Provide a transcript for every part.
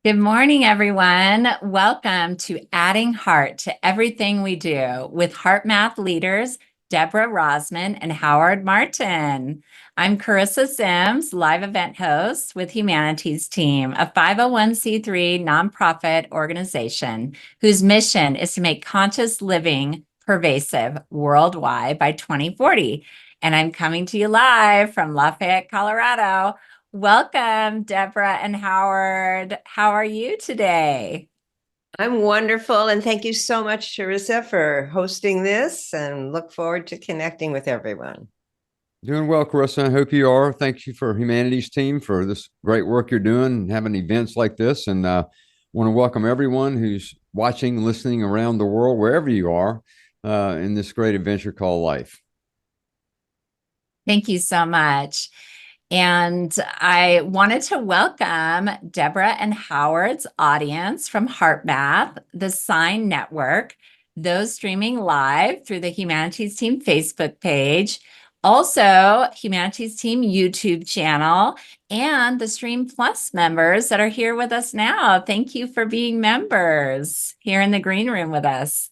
Good morning, everyone. Welcome to Adding Heart to Everything We Do with HeartMath leaders Deborah Rozman and Howard Martin. I'm Charissa Sims, live event host with Humanities Team, a 501c3 nonprofit organization whose mission is to make conscious living pervasive worldwide by 2040. And I'm coming to you live from Lafayette, Colorado. Welcome, Deborah and Howard. How are you today? I'm wonderful, and thank you so much, Charissa, for hosting this, and look forward to connecting with everyone. Doing well, Carissa. I hope you are. Thank you for Humanities Team for this great work you're doing and having events like this. And want to welcome everyone who's watching, listening around the world, wherever you are, in this great adventure called life. Thank you so much. And I wanted to welcome Deborah and Howard's audience from HeartMath, the Sign Network, those streaming live through the Humanities Team Facebook page, also Humanities Team YouTube channel, and the Stream Plus members that are here with us now. Thank you for being members here in the green room with us.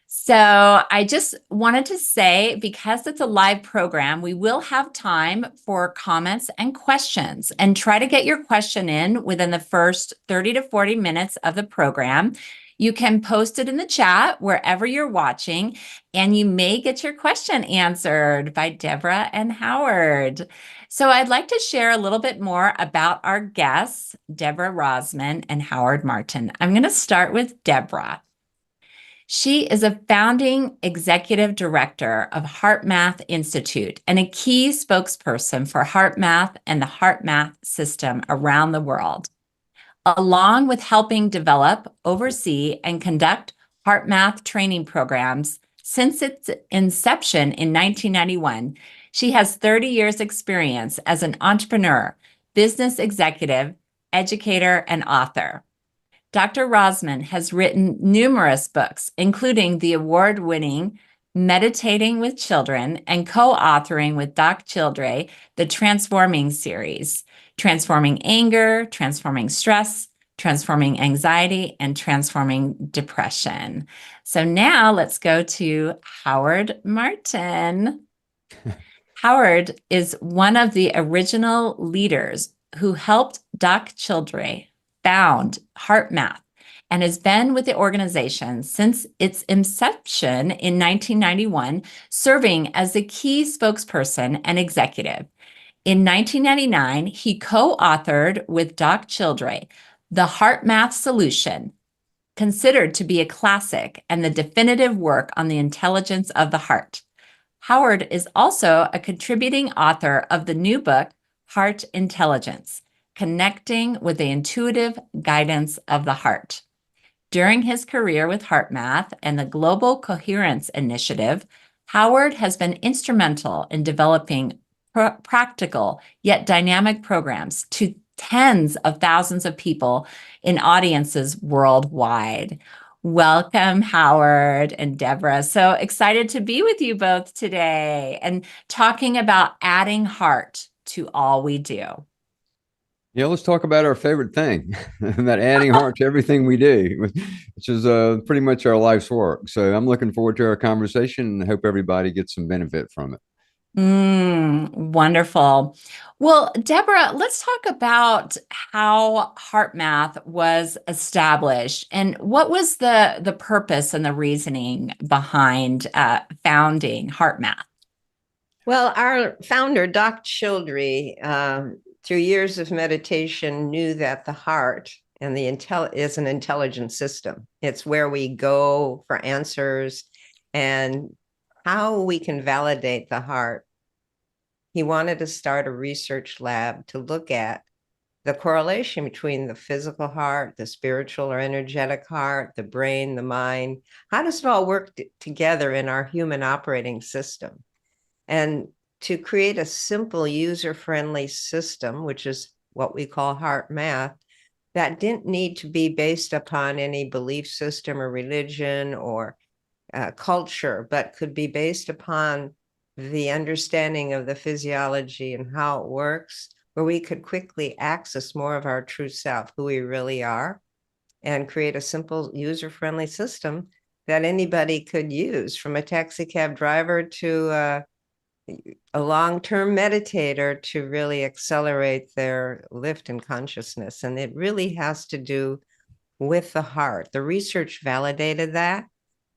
So I just wanted to say, because it's a live program, we will have time for comments and questions, and try to get your question in within the first 30 to 40 minutes of the program. You can post it in the chat wherever you're watching, and you may get your question answered by Deborah and Howard. So I'd like to share a little bit more about our guests, Deborah Rozman and Howard Martin. I'm going to start with Deborah. She is a founding executive director of HeartMath Institute and a key spokesperson for HeartMath and the HeartMath system around the world. Along with helping develop, oversee, and conduct HeartMath training programs since its inception in 1991, she has 30 years experience as an entrepreneur, business executive, educator, and author. Dr. Rozman has written numerous books, including the award-winning Meditating with Children and co-authoring with Doc Childre, the Transforming series, Transforming Anger, Transforming Stress, Transforming Anxiety, and Transforming Depression. So now let's go to Howard Martin. Howard is one of the original leaders who helped Doc Childre found HeartMath and has been with the organization since its inception in 1991, serving as the key spokesperson and executive. In 1999, he co-authored with Doc Childre the HeartMath Solution, considered to be a classic and the definitive work on the intelligence of the heart. Howard is also a contributing author of the new book, Heart Intelligence, Connecting with the Intuitive Guidance of the Heart. During his career with HeartMath and the Global Coherence Initiative, Howard has been instrumental in developing practical yet dynamic programs to tens of thousands of people in audiences worldwide. Welcome, Howard and Deborah. So excited to be with you both today and talking about adding heart to all we do. Yeah, let's talk about our favorite thing, that adding heart to everything we do, which is pretty much our life's work. So I'm looking forward to our conversation and hope everybody gets some benefit from it. Wonderful. Well, Deborah, let's talk about how HeartMath was established and what was the purpose and the reasoning behind founding HeartMath. Well, our founder, Doc Childre, through years of meditation, knew that the heart and is an intelligent system. It's where we go for answers and how we can validate the heart. He wanted to start a research lab to look at the correlation between the physical heart, the spiritual or energetic heart, the brain, the mind. How does it all work together in our human operating system? And to create a simple user-friendly system, which is what we call HeartMath, that didn't need to be based upon any belief system or religion or culture, but could be based upon the understanding of the physiology and how it works, where we could quickly access more of our true self, who we really are, and create a simple user-friendly system that anybody could use, from a taxi cab driver to a long-term meditator, to really accelerate their lift in consciousness. And it really has to do with the heart. The research validated that.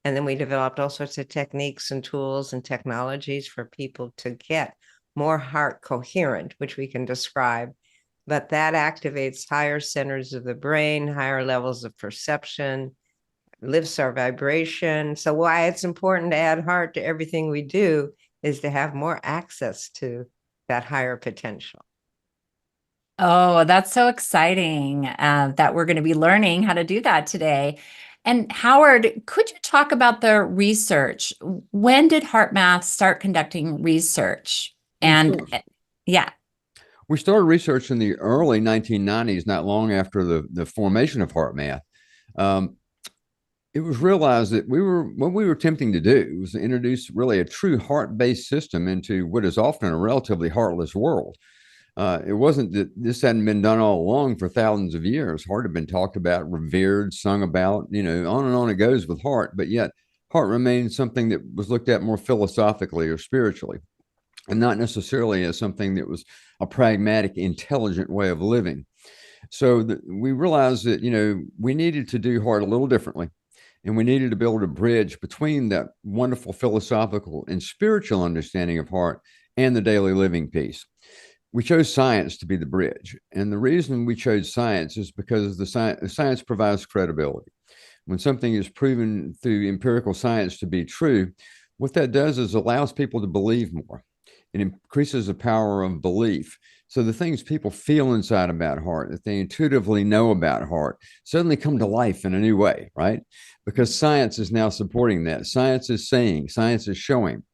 And then we developed all sorts of techniques and tools and technologies for people to get more heart coherent, which we can describe. But that activates higher centers of the brain, higher levels of perception, lifts our vibration. So why it's important to add heart to everything we do is to have more access to that higher potential. Oh, that's so exciting that we're going to be learning how to do that today. And Howard, could you talk about the research? When did HeartMath start conducting research? And yeah. We started research in the early 1990s, not long after the formation of HeartMath. It was realized that what we were attempting to do was to introduce really a true heart-based system into what is often a relatively heartless world. It wasn't that this hadn't been done all along for thousands of years. Heart had been talked about, revered, sung about, on and on it goes with heart, but yet heart remained something that was looked at more philosophically or spiritually, and not necessarily as something that was a pragmatic, intelligent way of living. So we realized that, we needed to do heart a little differently. And we needed to build a bridge between that wonderful philosophical and spiritual understanding of heart and the daily living piece. We chose science to be the bridge. And the reason we chose science is because the science provides credibility. When something is proven through empirical science to be true, what that does is allows people to believe more. It increases the power of belief. So the things people feel inside about heart, that they intuitively know about heart, suddenly come to life in a new way, right? Because science is now supporting that. Science is saying, science is showing.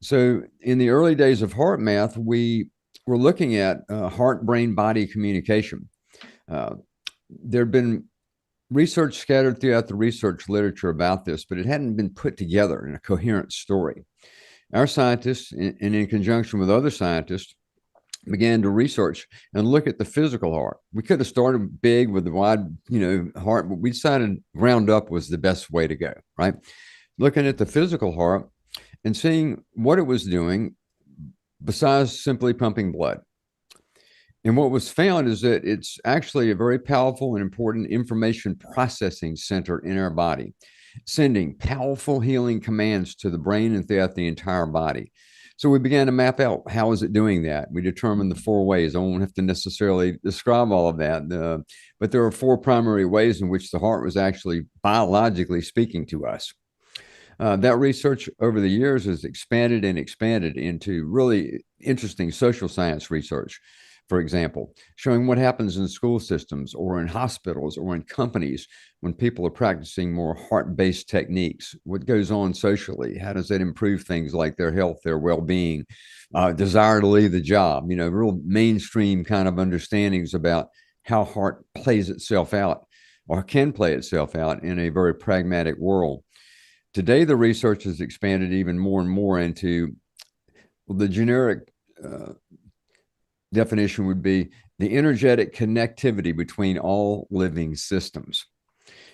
So in the early days of HeartMath, we were looking at heart-brain-body communication. There had been research scattered throughout the research literature about this, but it hadn't been put together in a coherent story. Our scientists, and in conjunction with other scientists, began to research and look at the physical heart. We could have started big with the wide, heart, but we decided ground up was the best way to go, right? Looking at the physical heart and seeing what it was doing besides simply pumping blood. And what was found is that it's actually a very powerful and important information processing center in our body, sending powerful healing commands to the brain and throughout the entire body. So we began to map out how is it doing that. We determined the 4 ways. I won't have to necessarily describe all of that, but there are 4 primary ways in which the heart was actually biologically speaking to us. That research over the years has expanded and expanded into really interesting social science research. For example, showing what happens in school systems or in hospitals or in companies when people are practicing more heart-based techniques. What goes on socially? How does that improve things like their health, their well-being, desire to leave the job? Real mainstream kind of understandings about how heart plays itself out or can play itself out in a very pragmatic world. Today, the research has expanded even more and more into the generic definition would be the energetic connectivity between all living systems.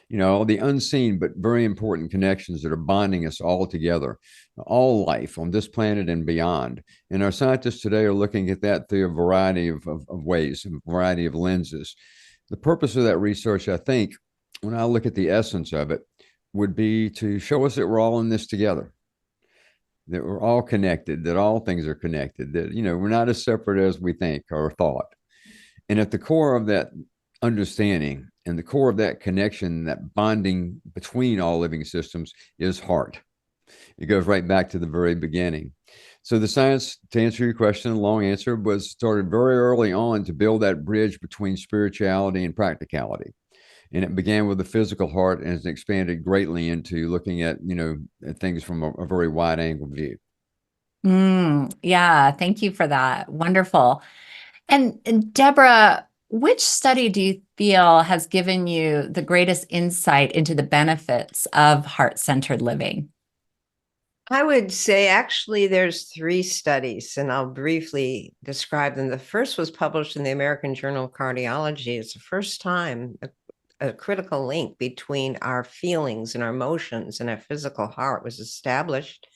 The unseen but very important connections that are bonding us all together, all life on this planet and beyond. And our scientists today are looking at that through a variety of ways, a variety of lenses. The purpose of that research, I think, when I look at the essence of it, would be to show us that we're all in this together, that we're all connected, that all things are connected, that, we're not as separate as we think or thought. And at the core of that understanding and the core of that connection, that bonding between all living systems is heart. It goes right back to the very beginning. So the science, to answer your question, the long answer, was started very early on to build that bridge between spirituality and practicality. And it began with the physical heart and has expanded greatly into looking at, at things from a very wide angle view. Yeah, thank you for that. Wonderful. And Deborah, which study do you feel has given you the greatest insight into the benefits of heart-centered living? I would say actually there's 3 studies, and I'll briefly describe them. The first was published in the American Journal of Cardiology. It's the first time a critical link between our feelings and our emotions and our physical heart was established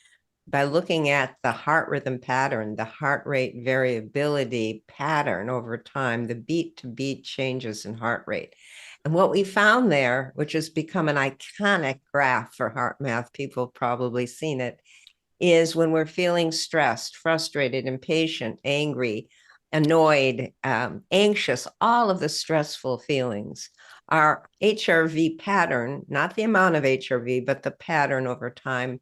by looking at the heart rhythm pattern, the heart rate variability pattern over time, the beat to beat changes in heart rate. And what we found there, which has become an iconic graph for HeartMath, people have probably seen it, is when we're feeling stressed, frustrated, impatient, angry, annoyed, anxious, all of the stressful feelings. Our HRV pattern, not the amount of HRV, but the pattern over time,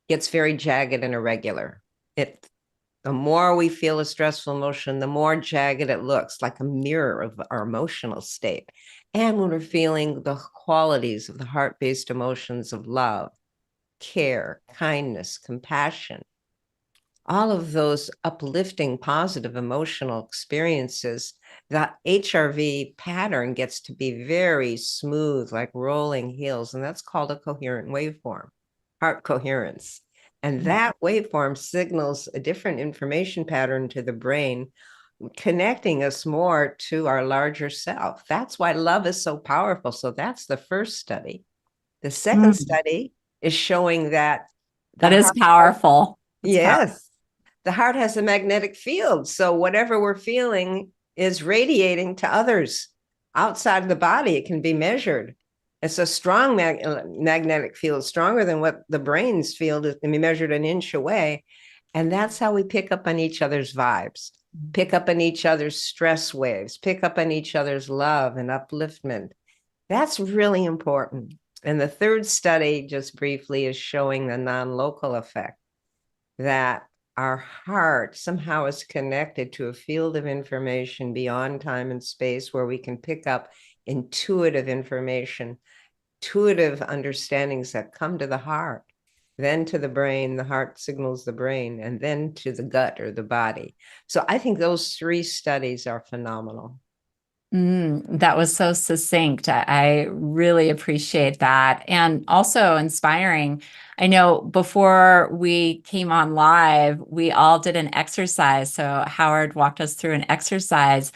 gets very jagged and irregular. The more we feel a stressful emotion, the more jagged it looks, like a mirror of our emotional state. And when we're feeling the qualities of the heart-based emotions of love, care, kindness, compassion, all of those uplifting, positive emotional experiences, that HRV pattern gets to be very smooth, like rolling hills. And that's called a coherent waveform, heart coherence. And that waveform signals a different information pattern to the brain, connecting us more to our larger self. That's why love is so powerful. So that's the first study. The second study is showing that That is powerful. yes, the heart has a magnetic field. So whatever we're feeling is radiating to others outside of the body. It can be measured. It's a strong magnetic field, stronger than what the brain's field is, can be measured an inch away. And that's how we pick up on each other's vibes, pick up on each other's stress waves, pick up on each other's love and upliftment. That's really important. And the third study, just briefly, is showing the non-local effect, that our heart somehow is connected to a field of information beyond time and space where we can pick up intuitive information, intuitive understandings that come to the heart, then to the brain, the heart signals the brain, and then to the gut or the body. So I think those 3 studies are phenomenal. That was so succinct. I really appreciate that. And also inspiring. I know before we came on live, we all did an exercise. So Howard walked us through an exercise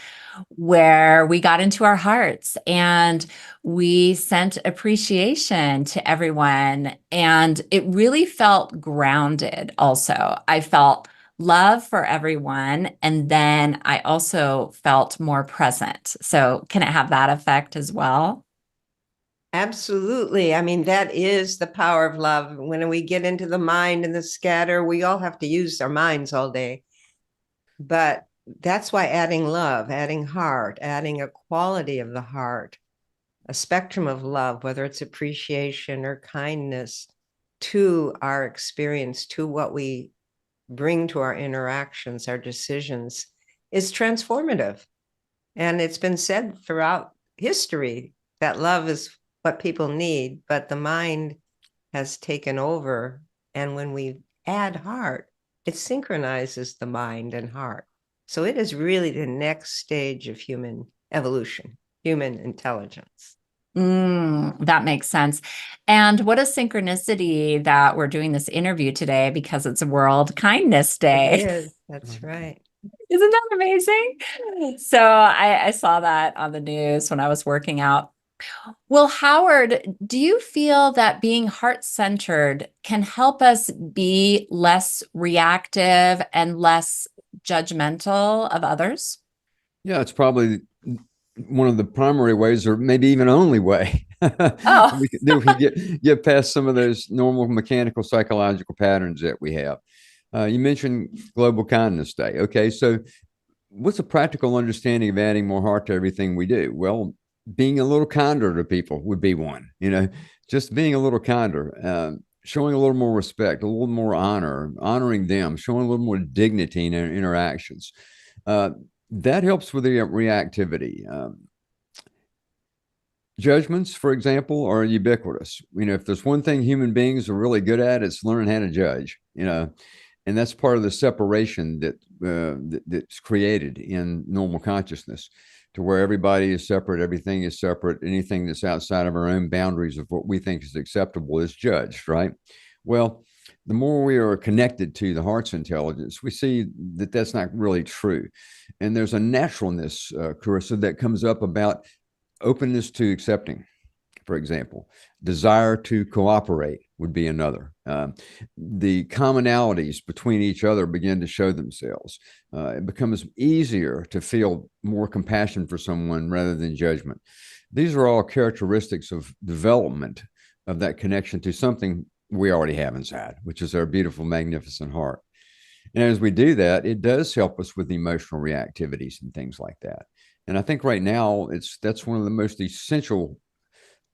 where we got into our hearts and we sent appreciation to everyone. And it really felt grounded also. I felt love for everyone. And then I also felt more present. So can it have that effect as well? Absolutely. I mean, that is the power of love. When we get into the mind and the scatter, we all have to use our minds all day. But that's why adding love, adding heart, adding a quality of the heart, a spectrum of love, whether it's appreciation or kindness, to our experience, to what we bring to our interactions, our decisions, is transformative. And it's been said throughout history that love is what people need, but the mind has taken over. And when we add heart, it synchronizes the mind and heart. So it is really the next stage of human evolution, human intelligence. That makes sense. And what a synchronicity that we're doing this interview today because it's World Kindness Day. It is. That's right. Isn't that amazing? So I saw that on the news when I was working out. Well, Howard, do you feel that being heart-centered can help us be less reactive and less judgmental of others? Yeah, it's probably one of the primary ways, or maybe even only way Oh, we can get past some of those normal mechanical psychological patterns that we have. You mentioned Global Kindness Day. Okay, so what's a practical understanding of adding more heart to everything we do? Well, being a little kinder to people would be one. Just being a little kinder, showing a little more respect, a little more honoring them, showing a little more dignity in our interactions. That helps with the reactivity. Judgments, for example, are ubiquitous. If there's one thing human beings are really good at, it's learning how to judge. And that's part of the separation that's created in normal consciousness, to where everybody is separate, everything is separate, anything that's outside of our own boundaries of what we think is acceptable is judged, right? Well, the more we are connected to the heart's intelligence, we see that that's not really true. And there's a naturalness, Charissa, that comes up about openness to accepting, for example. Desire to cooperate would be another. The commonalities between each other begin to show themselves. It becomes easier to feel more compassion for someone rather than judgment. These are all characteristics of development of that connection to something we already have inside, which is our beautiful, magnificent heart. And as we do that, it does help us with emotional reactivities and things like that. And I think right now that's one of the most essential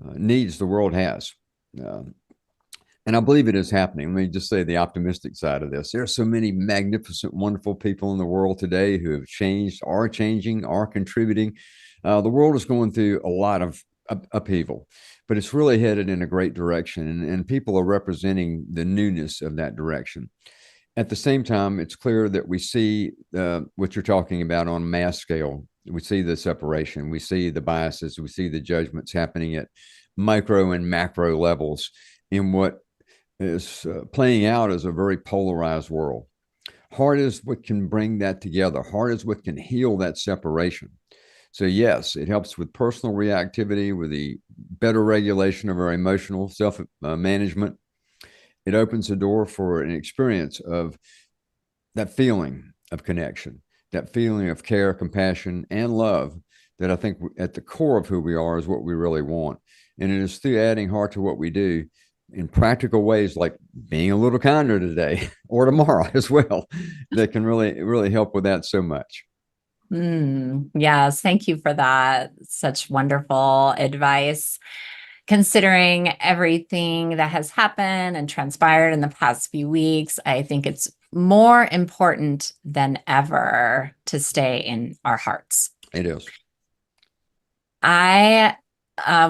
needs the world has. And I believe it is happening. Let me just say the optimistic side of this. There are so many magnificent, wonderful people in the world today who have changed, are changing, are contributing. The world is going through a lot of upheaval, but it's really headed in a great direction, and people are representing the newness of that direction. At the same time, it's clear that we see what you're talking about on a mass scale. We see the separation, we see the biases, we see the judgments happening at micro and macro levels in what is playing out as a very polarized world. Heart is what can bring that together. Heart is what can heal that separation. So yes, it helps with personal reactivity, with the better regulation of our emotional self-management. It opens the door for an experience of that feeling of connection, that feeling of care, compassion, and love that I think at the core of who we are is what we really want. And it is through adding heart to what we do in practical ways, like being a little kinder today or tomorrow as well, that can really help with that so much. Yes, thank you for that. Such wonderful advice. Considering everything that has happened and transpired in the past few weeks, I think it's more important than ever to stay in our hearts. It is. I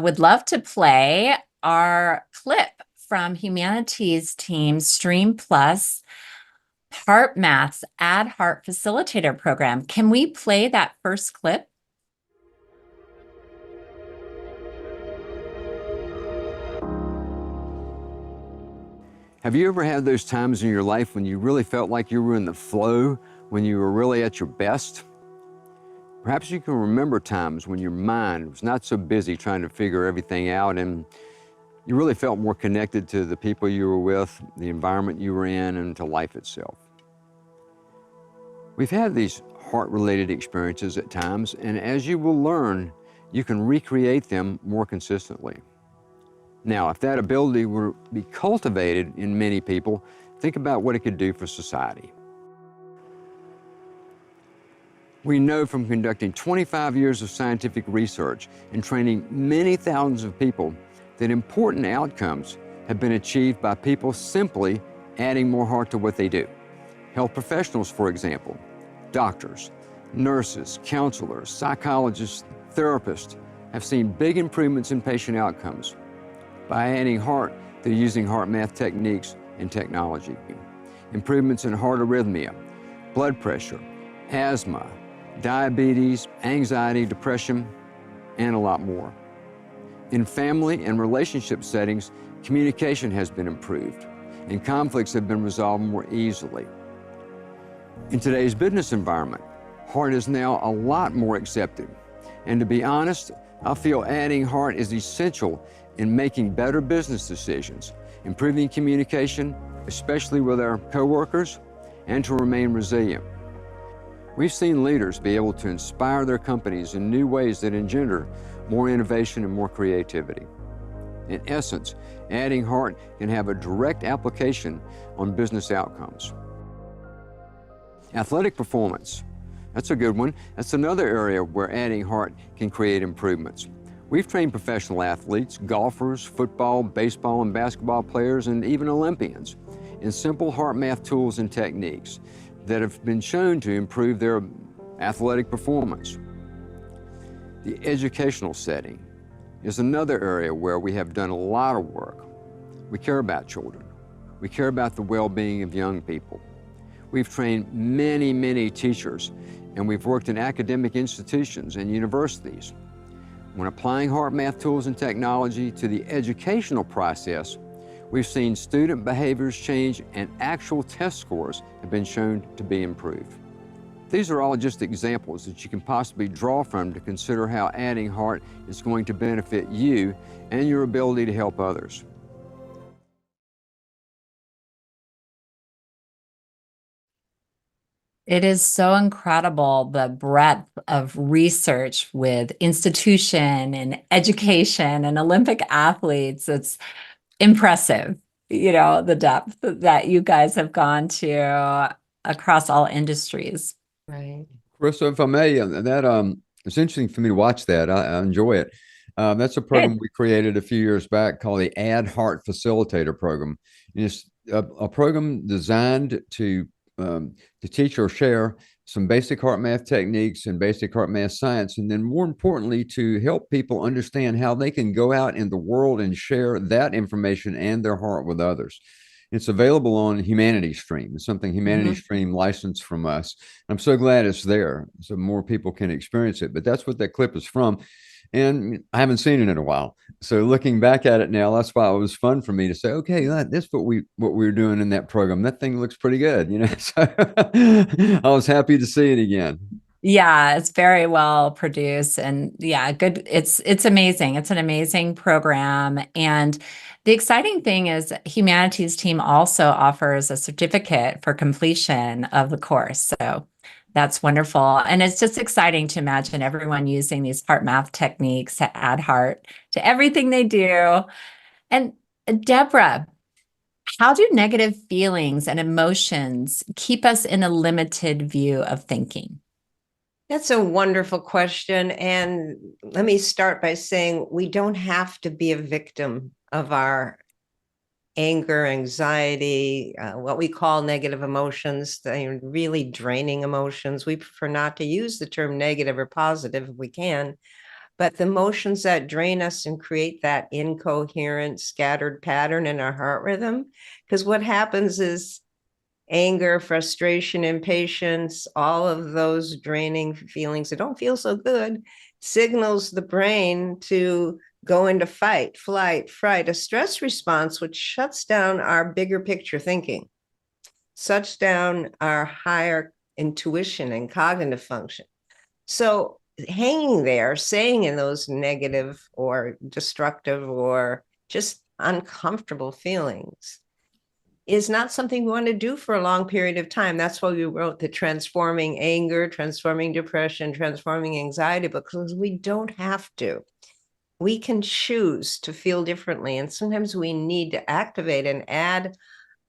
would love to play our clip from Humanities Team Stream Plus HeartMath's Add Heart Facilitator program. Can we play that first clip? Have you ever had those times in your life when you really felt like you were in the flow, when you were really at your best? Perhaps you can remember times when your mind was not so busy trying to figure everything out and you really felt more connected to the people you were with, the environment you were in, and to life itself. We've had these heart-related experiences at times, and as you will learn, you can recreate them more consistently. Now, if that ability were to be cultivated in many people, think about what it could do for society. We know from conducting 25 years of scientific research and training many thousands of people that important outcomes have been achieved by people simply adding more heart to what they do. Health professionals, for example, doctors, nurses, counselors, psychologists, therapists have seen big improvements in patient outcomes by adding heart to using HeartMath techniques and technology. Improvements in heart arrhythmia, blood pressure, asthma, diabetes, anxiety, depression, and a lot more. In family and relationship settings, communication has been improved and conflicts have been resolved more easily. In today's business environment, heart is now a lot more accepted. And to be honest, I feel adding heart is essential in making better business decisions, improving communication, especially with our coworkers, and to remain resilient. We've seen leaders be able to inspire their companies in new ways that engender more innovation and more creativity. In essence, adding heart can have a direct application on business outcomes. Athletic performance, that's a good one. That's another area where adding heart can create improvements. We've trained professional athletes, golfers, football, baseball, and basketball players, and even Olympians in simple HeartMath tools and techniques that have been shown to improve their athletic performance. The educational setting is another area where we have done a lot of work. We care about children. We care about the well-being of young people. We've trained many, many teachers, and we've worked in academic institutions and universities. When applying HeartMath tools and technology to the educational process, we've seen student behaviors change and actual test scores have been shown to be improved. These are all just examples that you can possibly draw from to consider how adding heart is going to benefit you and your ability to help others. It is so incredible, the breadth of research with institution and education and Olympic athletes. It's impressive, the depth that you guys have gone to across all industries. Right. Carissa, if I may, it's interesting for me to watch that. I enjoy it. That's a program we created a few years back called the Add Heart Facilitator program. And it's a program designed to teach or share some basic heart math techniques and basic heart math science, and then more importantly, to help people understand how they can go out in the world and share that information and their heart with others. It's available on Humanity Stream. It's something Humanity Stream licensed from us. I'm so glad it's there so more people can experience it. But that's what that clip is from. And I haven't seen it in a while. So looking back at it now, that's why it was fun for me to say, okay, that's what we were doing in that program. That thing looks pretty good, So I was happy to see it again. Yeah, it's very well produced and yeah, good. It's amazing. It's an amazing program. And the exciting thing is Humanities team also offers a certificate for completion of the course. So that's wonderful. And it's just exciting to imagine everyone using these heart math techniques to add heart to everything they do. And Deborah, how do negative feelings and emotions keep us in a limited view of thinking? That's a wonderful question. And let me start by saying we don't have to be a victim of our anger, anxiety, what we call negative emotions, the really draining emotions. We prefer not to use the term negative or positive if we can, but the emotions that drain us and create that incoherent, scattered pattern in our heart rhythm. Because what happens is anger, frustration, impatience, all of those draining feelings that don't feel so good signals the brain to go into fight, flight, fright, a stress response, which shuts down our bigger picture thinking, shuts down our higher intuition and cognitive function. So hanging there, saying in those negative or destructive or just uncomfortable feelings is not something we want to do for a long period of time. That's why we wrote the Transforming Anger, Transforming Depression, Transforming Anxiety, because we don't have to. We can choose to feel differently. And sometimes we need to activate and add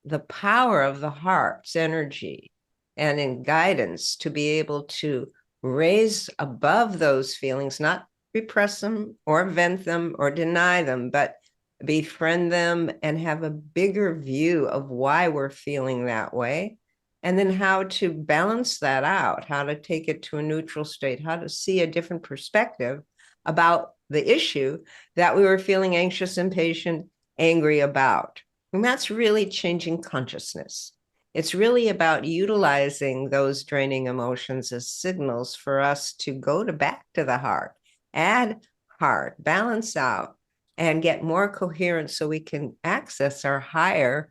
the power of the heart's energy and in guidance to be able to raise above those feelings, not repress them or vent them or deny them, but befriend them and have a bigger view of why we're feeling that way. And then how to balance that out, how to take it to a neutral state, how to see a different perspective about the issue that we were feeling anxious, impatient, angry about. And that's really changing consciousness. It's really about utilizing those draining emotions as signals for us to go back to the heart, add heart, balance out, and get more coherent so we can access our higher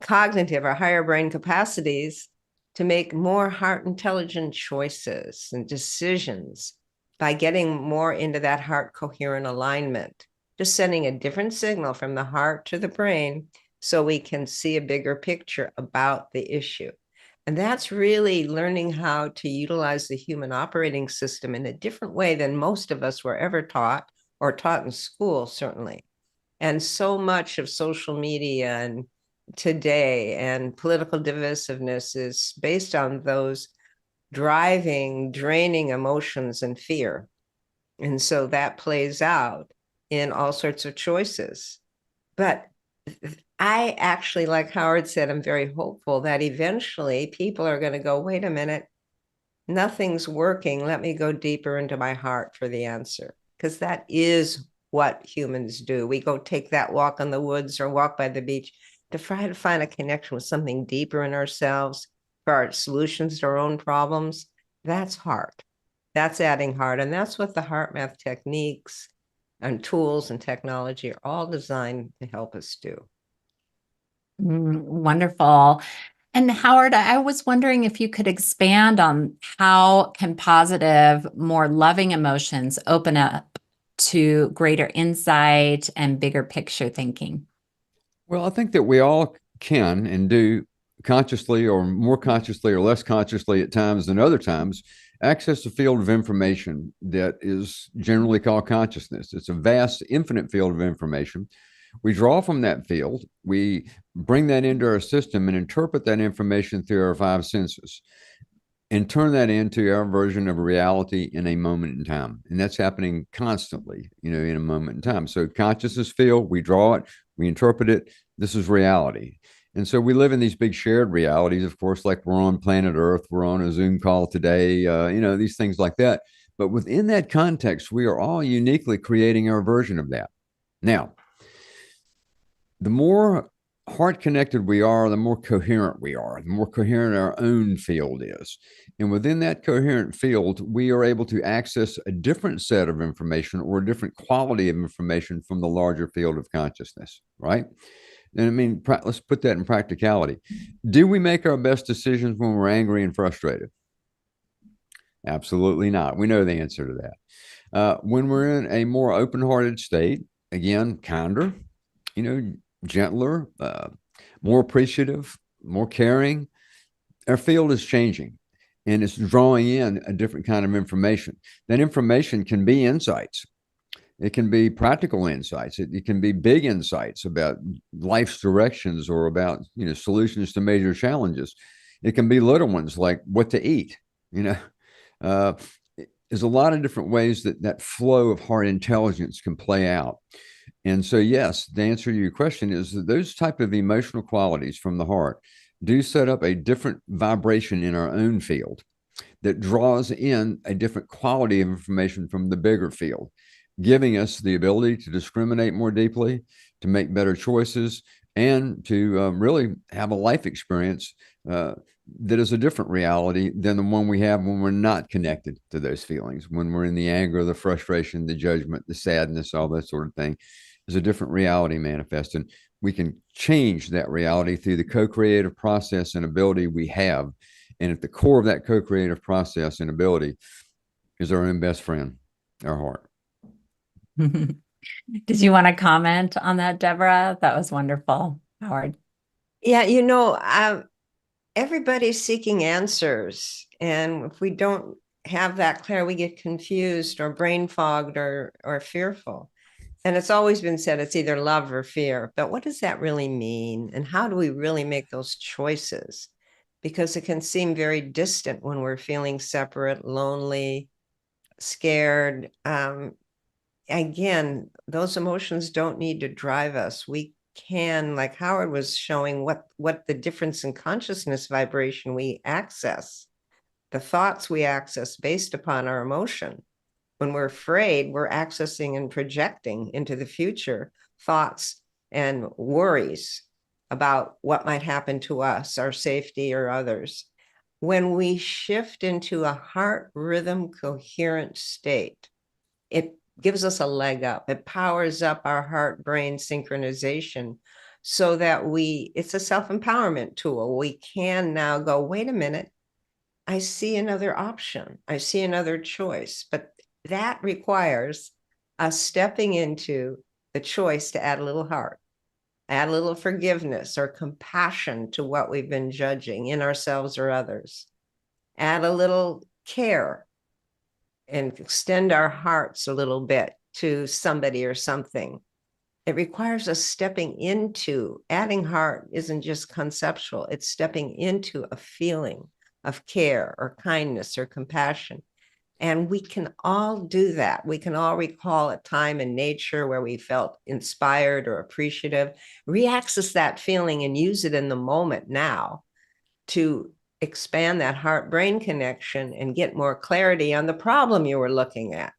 cognitive, our higher brain capacities to make more heart intelligent choices and decisions by getting more into that heart coherent alignment, just sending a different signal from the heart to the brain so we can see a bigger picture about the issue. And that's really learning how to utilize the human operating system in a different way than most of us were ever taught or taught in school, certainly. And so much of social media and today and political divisiveness is based on those driving, draining emotions and fear. And so that plays out in all sorts of choices. But I actually, like Howard said, I'm very hopeful that eventually people are going to go, wait a minute, nothing's working. Let me go deeper into my heart for the answer. Because that is what humans do. We go take that walk in the woods or walk by the beach to try to find a connection with something deeper in ourselves for our solutions to our own problems. That's heart. That's adding heart. And that's what the HeartMath techniques and tools and technology are all designed to help us do. Wonderful. And Howard, I was wondering if you could expand on how can positive, more loving emotions open up to greater insight and bigger picture thinking? Well, I think that we all can and do consciously or more consciously or less consciously at times than other times access a field of information that is generally called consciousness. It's a vast, infinite field of information. We draw from that field, we bring that into our system and interpret that information through our five senses and turn that into our version of reality in a moment in time. And that's happening constantly, in a moment in time. So consciousness field, we draw it, we interpret it. This is reality. And so we live in these big shared realities, of course, like we're on planet Earth, we're on a Zoom call today, these things like that. But within that context, we are all uniquely creating our version of that. Now, the more heart connected we are, the more coherent we are, the more coherent our own field is. And within that coherent field, we are able to access a different set of information or a different quality of information from the larger field of consciousness, right? And I mean, let's put that in practicality. Do we make our best decisions when we're angry and frustrated? Absolutely not. We know the answer to that. When we're in a more open-hearted state, again, kinder, gentler, more appreciative, more caring, our field is changing and it's drawing in a different kind of information. That information can be insights. It can be practical insights. It can be big insights about life's directions or about, solutions to major challenges. It can be little ones like what to eat, there's a lot of different ways that flow of heart intelligence can play out. And so, yes, the answer to your question is that those type of emotional qualities from the heart do set up a different vibration in our own field that draws in a different quality of information from the bigger field, giving us the ability to discriminate more deeply, to make better choices, and to really have a life experience that is a different reality than the one we have when we're not connected to those feelings, when we're in the anger, the frustration, the judgment, the sadness, all that sort of thing. There's a different reality manifested. We can change that reality through the co-creative process and ability we have. And at the core of that co-creative process and ability is our own best friend, our heart. Did you want to comment on that, Deborah? That was wonderful, Howard. Yeah, everybody's seeking answers. And if we don't have that clear, we get confused or brain fogged or fearful. And it's always been said it's either love or fear. But what does that really mean? And how do we really make those choices? Because it can seem very distant when we're feeling separate, lonely, scared. Again, those emotions don't need to drive us. We can, like Howard was showing, what the difference in consciousness vibration we access, the thoughts we access based upon our emotion. When we're afraid, we're accessing and projecting into the future thoughts and worries about what might happen to us, our safety or others. When we shift into a heart rhythm coherent state, it gives us a leg up. It powers up our heart brain synchronization so that it's a self-empowerment tool. We can now go, wait a minute, I see another option. I see another choice. But that requires us stepping into the choice to add a little heart, add a little forgiveness or compassion to what we've been judging in ourselves or others, add a little care and extend our hearts a little bit to somebody or something. It requires us stepping into, adding heart isn't just conceptual, it's stepping into a feeling of care or kindness or compassion. And we can all do that. We can all recall a time in nature where we felt inspired or appreciative, reaccess that feeling and use it in the moment now to expand that heart-brain connection and get more clarity on the problem you were looking at.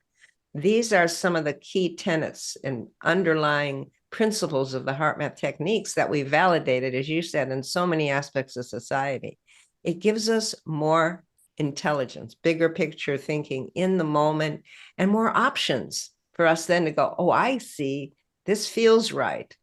These are some of the key tenets and underlying principles of the HeartMath techniques that we validated, as you said, in so many aspects of society. It gives us more intelligence, bigger picture thinking in the moment, and more options for us then to go, oh, I see, this feels right.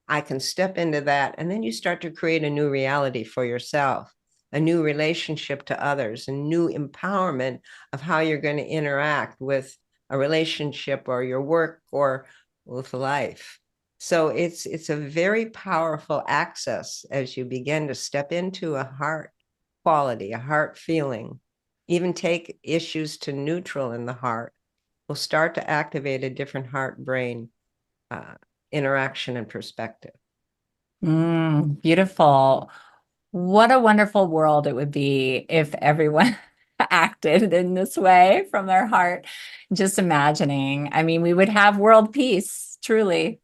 I can step into that. And then you start to create a new reality for yourself, a new relationship to others, a new empowerment of how you're going to interact with a relationship or your work or with life. So it's a very powerful access as you begin to step into a heart quality, a heart feeling, even take issues to neutral in the heart, will start to activate a different heart-brain interaction and perspective. Beautiful. What a wonderful world it would be if everyone acted in this way from their heart. Just imagining. I mean, we would have world peace, truly.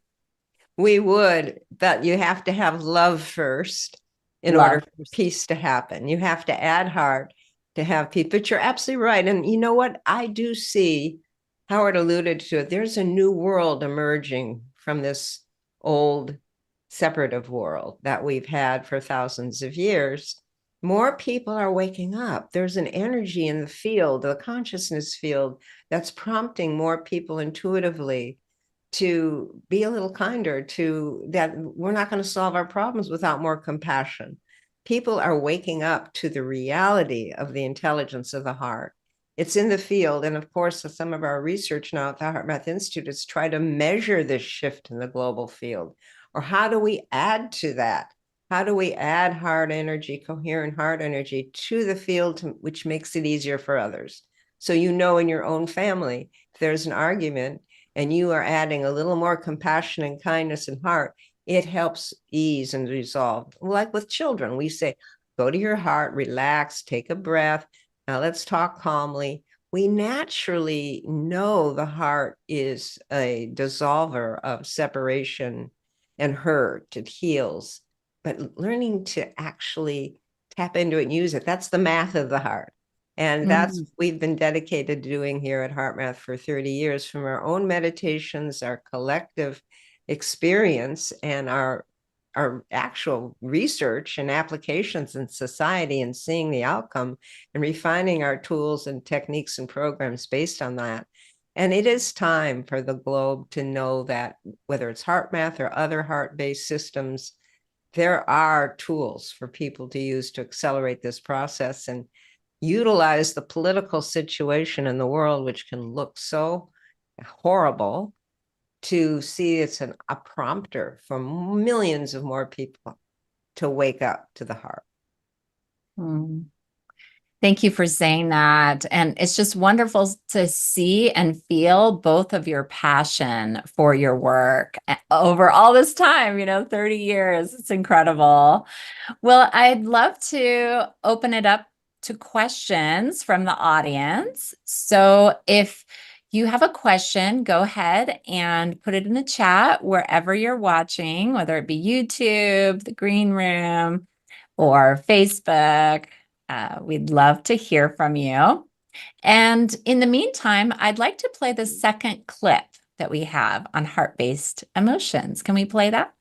We would, but you have to have love first in Love order for peace to happen. You have to add heart to have peace. But you're absolutely right. And you know what? I do see, Howard alluded to it, there's a new world emerging from this old separative world that we've had for thousands of years. More people are waking up. There's an energy in the field, the consciousness field, that's prompting more people intuitively to be a little kinder, to that we're not going to solve our problems without more compassion. People are waking up to the reality of the intelligence of the heart. It's in the field. And of course, some of our research now at the HeartMath Institute is try to measure this shift in the global field. Or how do we add to that? How do we add heart energy, coherent heart energy to the field, which makes it easier for others? So you know in your own family, if there's an argument, and you are adding a little more compassion and kindness and heart, it helps ease and resolve. Like with children, we say, go to your heart, relax, take a breath. Now let's talk calmly. We naturally know the heart is a dissolver of separation and hurt. It heals. But learning to actually tap into it and use it, that's the math of the heart. And that's we've been dedicated to doing here at HeartMath for 30 years, from our own meditations, our collective experience, and our actual research and applications in society, and seeing the outcome and refining our tools and techniques and programs based on that. And it is time for the globe to know that whether it's HeartMath or other heart-based systems, there are tools for people to use to accelerate this process and utilize the political situation in the world, which can look so horrible, to see it's a prompter for millions of more people to wake up to the heart. Thank you for saying that. And it's just wonderful to see and feel both of your passion for your work over all this time, 30 years. It's incredible. Well, I'd love to open it up to questions from the audience. So if you have a question, go ahead and put it in the chat wherever you're watching, whether it be YouTube, the Green Room, or Facebook. We'd love to hear from you. And in the meantime, I'd like to play the second clip that we have on heart-based emotions. Can we play that?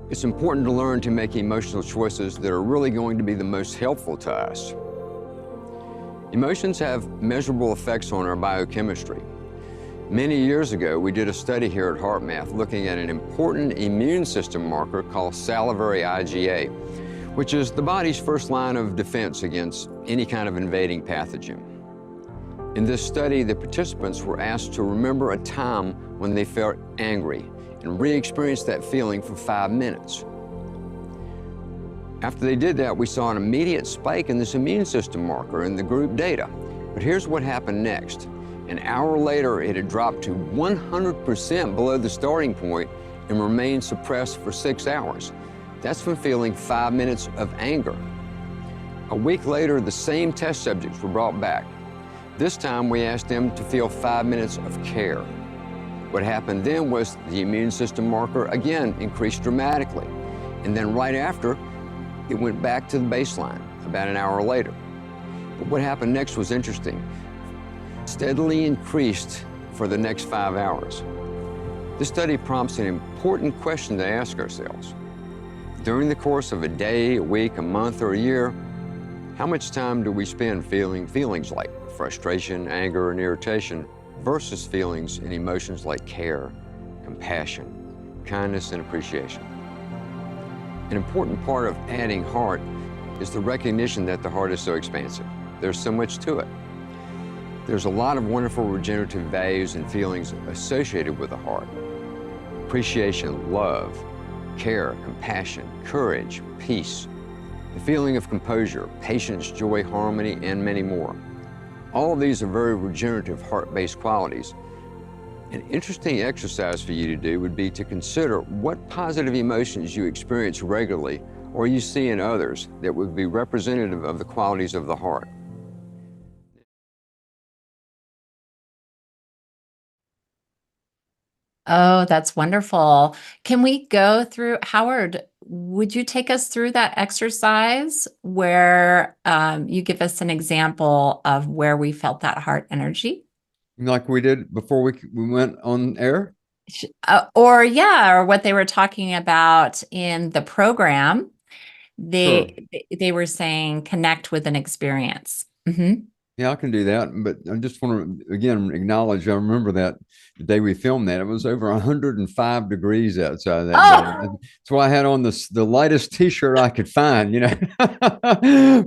It's important to learn to make emotional choices that are really going to be the most helpful to us. Emotions have measurable effects on our biochemistry. Many years ago, we did a study here at HeartMath looking at an important immune system marker called salivary IgA, which is the body's first line of defense against any kind of invading pathogen. In this study, the participants were asked to remember a time when they felt angry and re-experience that feeling for 5 minutes. After they did that, we saw an immediate spike in this immune system marker in the group data. But here's what happened next. An hour later, it had dropped to 100% below the starting point and remained suppressed for 6 hours. That's from feeling 5 minutes of anger. A week later, the same test subjects were brought back. This time, we asked them to feel 5 minutes of care. What happened then was the immune system marker again increased dramatically. And then right after, it went back to the baseline about an hour later. But what happened next was interesting. Steadily increased for the next 5 hours. This study prompts an important question to ask ourselves. During the course of a day, a week, a month, or a year, How much time do we spend feeling feelings like frustration, anger, and irritation versus feelings and emotions like care, compassion, kindness, and appreciation? An important part of adding heart is the recognition that the heart is so expansive. There's so much to it. There's a lot of wonderful regenerative values and feelings associated with the heart. Appreciation, love, care, compassion, courage, peace, the feeling of composure, patience, joy, harmony, and many more. All of these are very regenerative heart-based qualities. An interesting exercise for you to do would be to consider what positive emotions you experience regularly or you see in others that would be representative of the qualities of the heart. Oh, that's wonderful. Can we go through, Howard, would you take us through that exercise where you give us an example of where we felt that heart energy? Like we did before we went on air? Or what they were talking about in the program. Sure. They were saying connect with an experience. Mm-hmm. Yeah, I can do that. But I just want to, again, acknowledge, I remember that the day we filmed that, it was over 105 degrees outside that day. Oh, That's why I had on the lightest t-shirt I could find,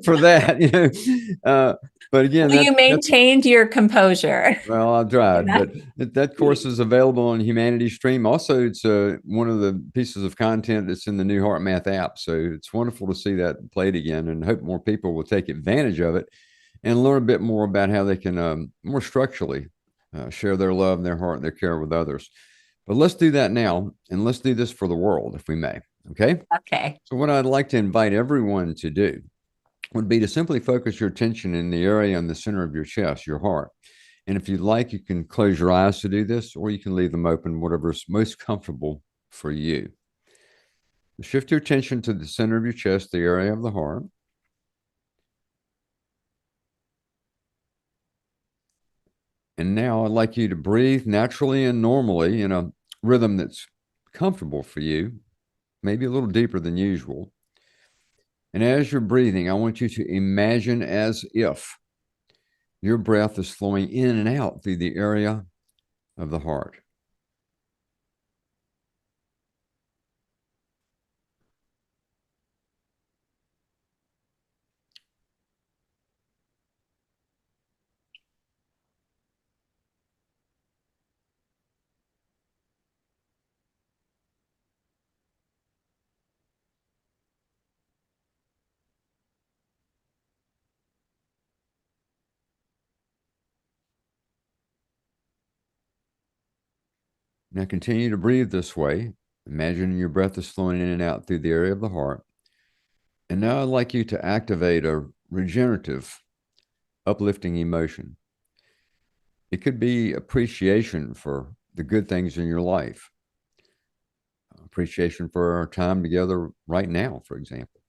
for that, but again, well, you that's, maintained your composure. well, I tried, Yeah. but that course is available on Humanity Stream. Also, it's one of the pieces of content that's in the new HeartMath app. So it's wonderful to see that played again, and hope more people will take advantage of it and learn a bit more about how they can more structurally share their love and their heart and their care with others. But let's do that now, and let's do this for the world, if we may. Okay. Okay. So what I'd like to invite everyone to do would be to simply focus your attention in the area in the center of your chest, your heart. And if you'd like, you can close your eyes to do this, or you can leave them open, whatever's most comfortable for you. Shift your attention to the center of your chest, the area of the heart. And now I'd like you to breathe naturally and normally in a rhythm that's comfortable for you, maybe a little deeper than usual. And as you're breathing, I want you to imagine as if your breath is flowing in and out through the area of the heart. Now continue to breathe this way, imagining your breath is flowing in and out through the area of the heart. And now I'd like you to activate a regenerative, uplifting emotion. It could be appreciation for the good things in your life, appreciation for our time together right now, for example.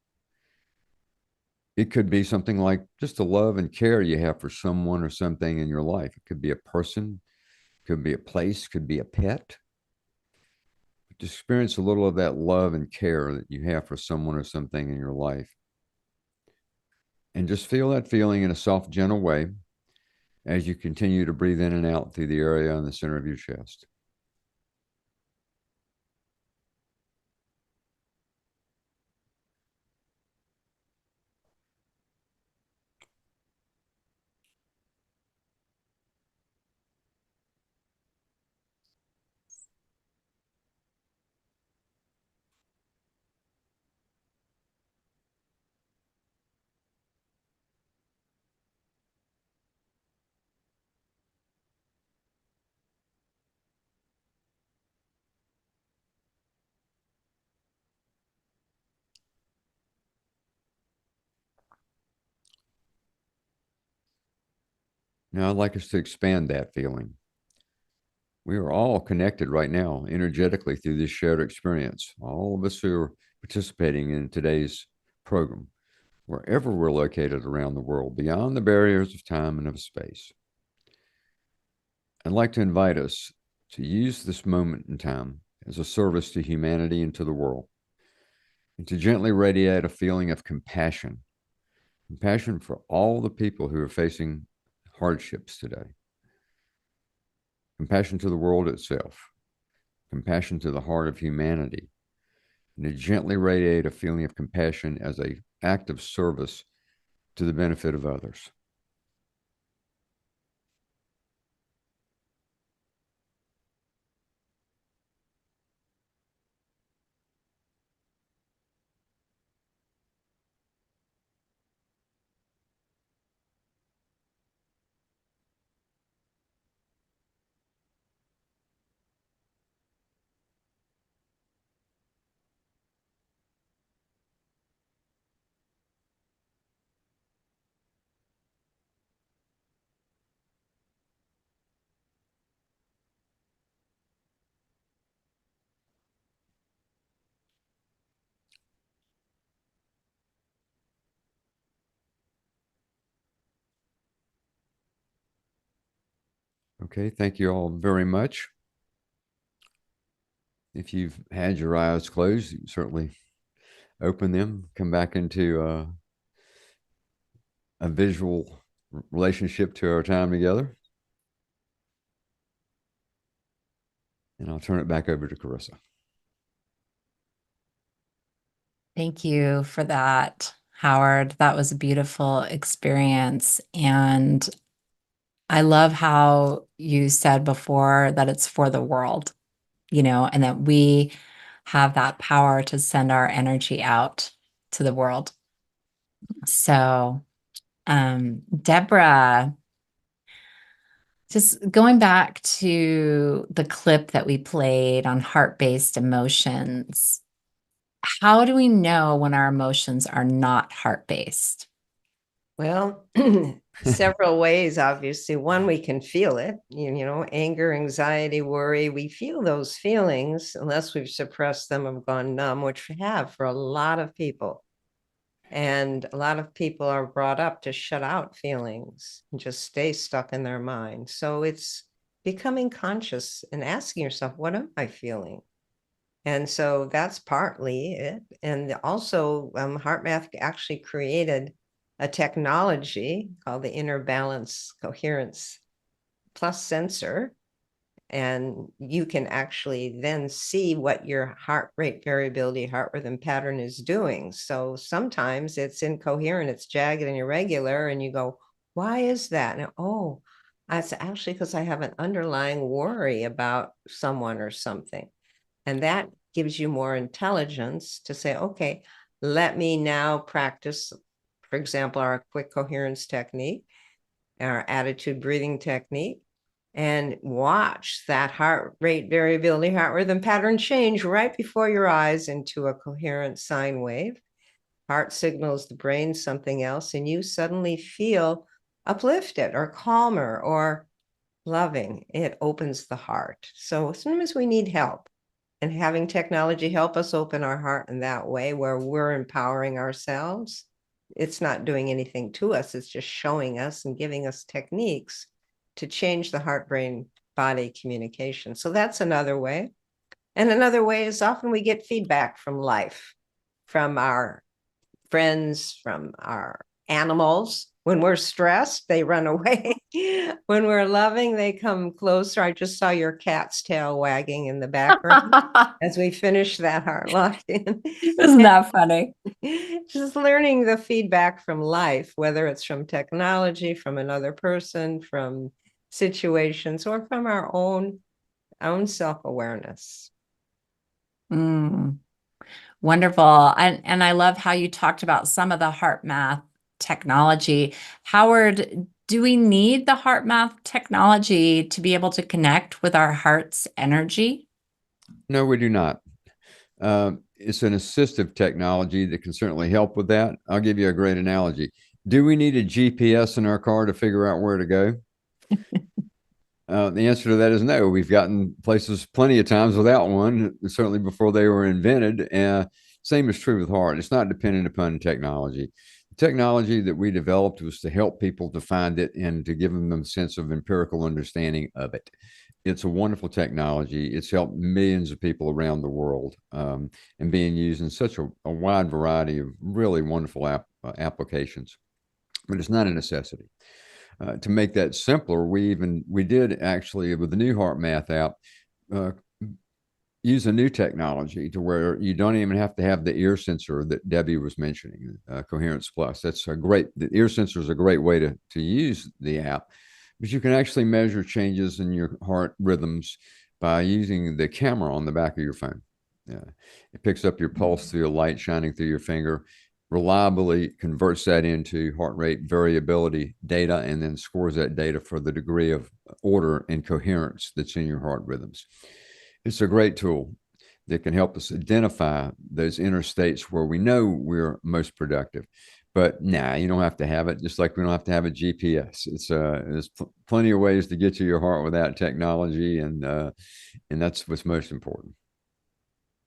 It could be something like just the love and care you have for someone or something in your life. It could be a person, could be a place, could be a pet. Just experience a little of that love and care that you have for someone or something in your life. And just feel that feeling in a soft, gentle way as you continue to breathe in and out through the area in the center of your chest. Now, I'd like us to expand that feeling. We are all connected right now, energetically, through this shared experience. All of us who are participating in today's program, wherever we're located around the world, beyond the barriers of time and of space. I'd like to invite us to use this moment in time as a service to humanity and to the world, and to gently radiate a feeling of compassion Compassion for all the people who are facing hardships today. Compassion to the world itself. Compassion to the heart of humanity. And to gently radiate a feeling of compassion as an act of service to the benefit of others. Okay, thank you all very much. If you've had your eyes closed, you certainly open them, come back into a visual relationship to our time together. And I'll turn it back over to Charissa. Thank you for that, Howard. That was a beautiful experience. And I love how you said before that it's for the world, and that we have that power to send our energy out to the world. So, Deborah, just going back to the clip that we played on heart-based emotions, how do we know when our emotions are not heart-based? Well, several ways, obviously. One, we can feel it, anger, anxiety, worry. We feel those feelings unless we've suppressed them or gone numb, which we have for a lot of people. And a lot of people are brought up to shut out feelings and just stay stuck in their mind. So it's becoming conscious and asking yourself, what am I feeling? And so that's partly it. And also, HeartMath actually created a technology called the Inner Balance Coherence Plus sensor. And you can actually then see what your heart rate variability, heart rhythm pattern is doing. So sometimes it's incoherent, it's jagged and irregular, and you go, why is that? And oh, it's actually because I have an underlying worry about someone or something. And that gives you more intelligence to say, okay, let me now practice, for example, our quick coherence technique, our attitude breathing technique, and watch that heart rate variability, heart rhythm pattern change right before your eyes into a coherent sine wave. Heart signals the brain something else, and you suddenly feel uplifted or calmer or loving. It opens the heart. So sometimes we need help. And having technology help us open our heart in that way where we're empowering ourselves. It's not doing anything to us. It's just showing us and giving us techniques to change the heart-brain body communication. So that's another way. And another way is often we get feedback from life, from our friends, from our animals. When we're stressed, they run away. When we're loving, they come closer. I just saw your cat's tail wagging in the background as we finish that heart lock-in. Isn't that funny? Just learning the feedback from life, whether it's from technology, from another person, from situations, or from our own self-awareness. Wonderful. And I love how you talked about some of the HeartMath technology. Howard, do we need the HeartMath technology to be able to connect with our heart's energy? No, we do not. It's an assistive technology that can certainly help with that. I'll give you a great analogy. Do we need a GPS in our car to figure out where to go? The answer to that is no. We've gotten places plenty of times without one, certainly before they were invented. Same is true with heart. It's not dependent upon technology. The technology that we developed was to help people to find it and to give them a sense of empirical understanding of it. It's a wonderful technology. It's helped millions of people around the world and being used in such a wide variety of really wonderful applications. but it's not a necessity. To make that simpler, we did actually, with the new HeartMath app, use a new technology to where you don't even have to have the ear sensor that Debbie was mentioning, Coherence Plus. The ear sensor is a great way to use the app, but you can actually measure changes in your heart rhythms by using the camera on the back of your phone. It picks up your pulse through a light shining through your finger, reliably converts that into heart rate variability data, and then scores that data for the degree of order and coherence that's in your heart rhythms. It's a great tool that can help us identify those inner states where we know we're most productive. But you don't have to have it, just like we don't have to have a GPS. There's plenty of ways to get to your heart without technology, and that's what's most important.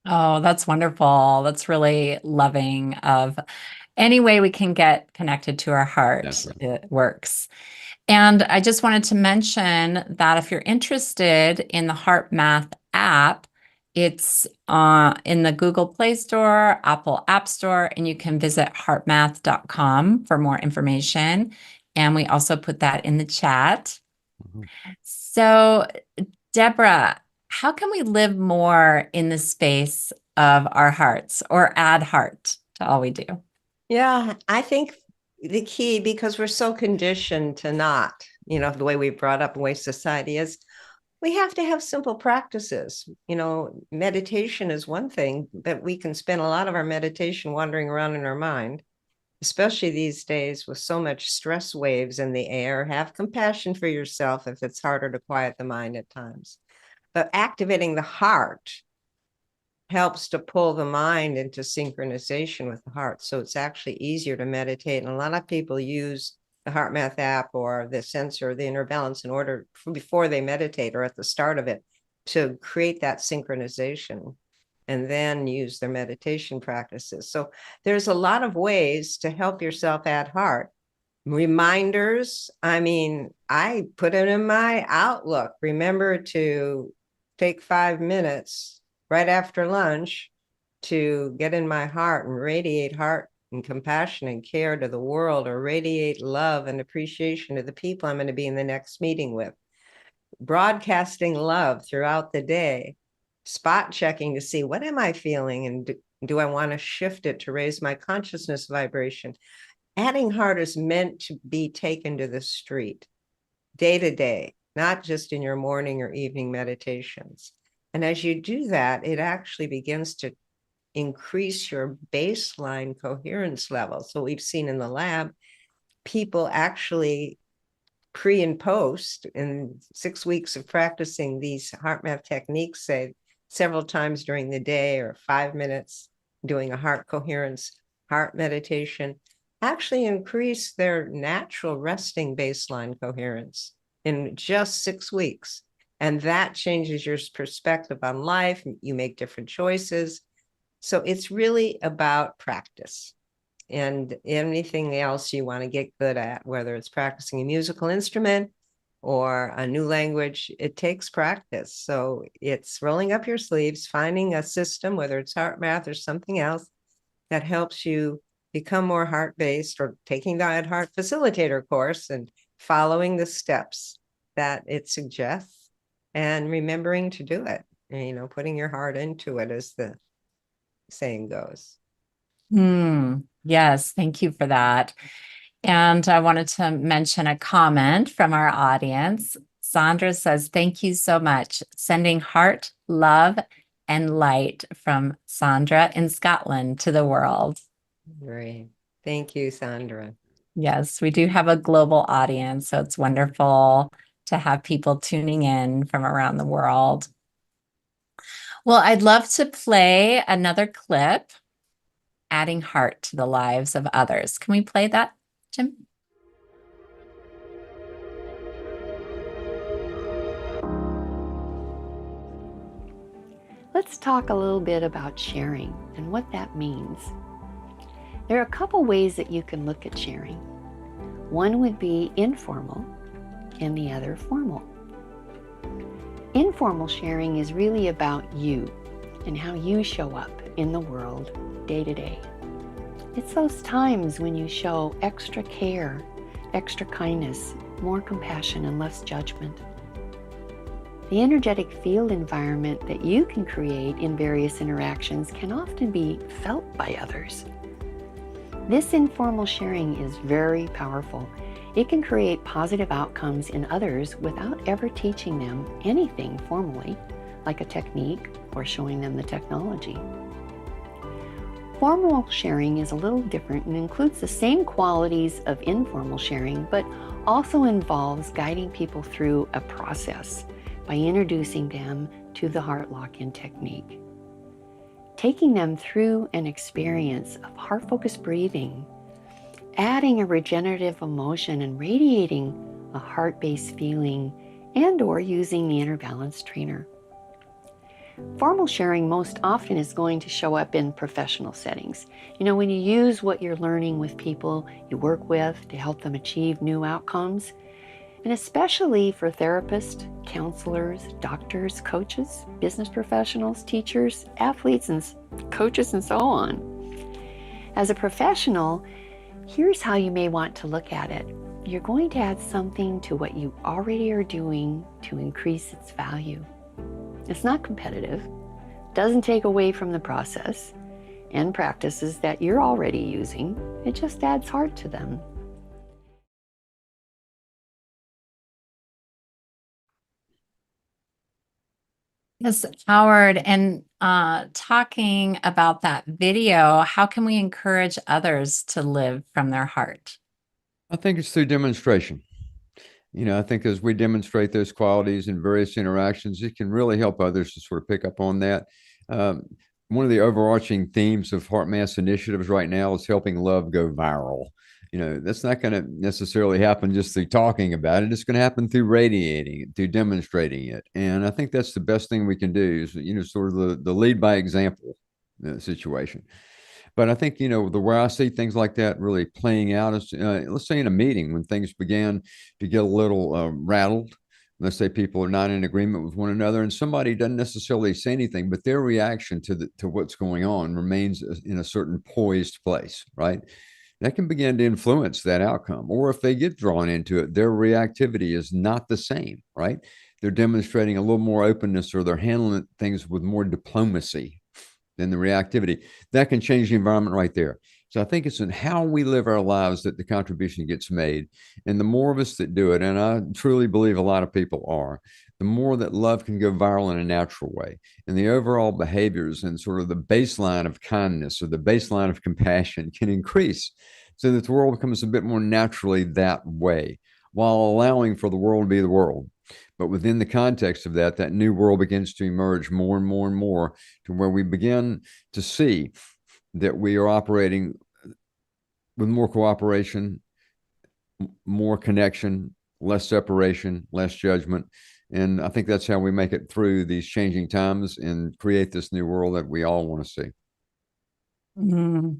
Oh, that's wonderful. That's really loving of any way we can get connected to our heart. Definitely. It works. And I just wanted to mention that if you're interested in the HeartMath app, it's in the Google Play Store, Apple App Store, and you can visit heartmath.com for more information. And we also put that in the chat. Mhm. So, Deborah, how can we live more in the space of our hearts or add heart to all we do? Yeah, I think the key, because we're so conditioned to not, the way we brought up, the way society is, we have to have simple practices. Meditation is one thing, but we can spend a lot of our meditation wandering around in our mind, especially these days with so much stress waves in the air. Have compassion for yourself if it's harder to quiet the mind at times. But activating the heart helps to pull the mind into synchronization with the heart. So it's actually easier to meditate. And a lot of people use the HeartMath app or the sensor, the inner balance, in order before they meditate or at the start of it to create that synchronization and then use their meditation practices. So there's a lot of ways to help yourself add heart. Reminders. I put it in my Outlook. Remember to take 5 minutes right after lunch to get in my heart and radiate heart and compassion and care to the world, or radiate love and appreciation to the people I'm going to be in the next meeting with. Broadcasting love throughout the day, spot checking to see what am I feeling and do I want to shift it to raise my consciousness vibration. Adding heart is meant to be taken to the street day to day, not just in your morning or evening meditations. And as you do that, it actually begins to increase your baseline coherence level. So we've seen in the lab, people actually pre and post in 6 weeks of practicing these HeartMath techniques, say several times during the day or 5 minutes doing a heart coherence, heart meditation, actually increase their natural resting baseline coherence in just 6 weeks. And that changes your perspective on life. You make different choices. So it's really about practice. And anything else you want to get good at, whether it's practicing a musical instrument or a new language, it takes practice. So it's rolling up your sleeves, finding a system, whether it's HeartMath or something else, that helps you become more heart-based, or taking the Heart Facilitator course and following the steps that it suggests and remembering to do it, putting your heart into it, as the saying goes. Yes, thank you for that. And I wanted to mention a comment from our audience. Sandra says, thank you so much. Sending heart, love, and light from Sandra in Scotland to the world. Great. Thank you, Sandra. Yes, we do have a global audience, so it's wonderful to have people tuning in from around the world. Well, I'd love to play another clip, adding heart to the lives of others. Can we play that, Jim? Let's talk a little bit about sharing and what that means. There are a couple ways that you can look at sharing. One would be informal and the other formal. Informal sharing is really about you and how you show up in the world day to day. It's those times when you show extra care extra kindness, more compassion, and less judgment. The energetic field environment that you can create in various interactions can often be felt by others. This informal sharing is very powerful. It can create positive outcomes in others without ever teaching them anything formally, like a technique or showing them the technology. Formal sharing is a little different and includes the same qualities of informal sharing, but also involves guiding people through a process by introducing them to the heart lock-in technique. Taking them through an experience of heart-focused breathing, adding a regenerative emotion and radiating a heart-based feeling, and/or using the inner balance trainer. Formal sharing most often is going to show up in professional settings. You know, when you use what you're learning with people you work with to help them achieve new outcomes, and especially for therapists, counselors, doctors, coaches, business professionals, teachers, athletes, and coaches, and so on. As a professional, here's how you may want to look at it. You're going to add something to what you already are doing to increase its value. It's not competitive, doesn't take away from the process and practices that you're already using. It just adds heart to them. Yes, Howard, and talking about that video, how can we encourage others to live from their heart? I think it's through demonstration. You know, I think as we demonstrate those qualities in various interactions, it can really help others to sort of pick up on that. One of the overarching themes of HeartMath's initiatives right now is helping love go viral. You know, that's not going to necessarily happen just through talking about it. It's going to happen through radiating it, through demonstrating it. And I think that's the best thing we can do is, you know, sort of the lead by example situation. But I think, you know, the where I see things like that really playing out is, let's say in a meeting when things began to get a little rattled. Let's say people are not in agreement with one another, and somebody doesn't necessarily say anything, but their reaction to what's going on remains in a certain poised place, right? That can begin to influence that outcome. Or if they get drawn into it, their reactivity is not the same, right? They're demonstrating a little more openness, or they're handling things with more diplomacy than the reactivity. That can change the environment right there. So I think it's in how we live our lives that the contribution gets made. And the more of us that do it, and I truly believe a lot of people are, the more that love can go viral in a natural way. And the overall behaviors and sort of the baseline of kindness or the baseline of compassion can increase so that the world becomes a bit more naturally that way, while allowing for the world to be the world. But within the context of that, that new world begins to emerge more and more and more to where we begin to see that we are operating with more cooperation, more connection, less separation, less judgment. And I think that's how we make it through these changing times and create this new world that we all want to see. Mm,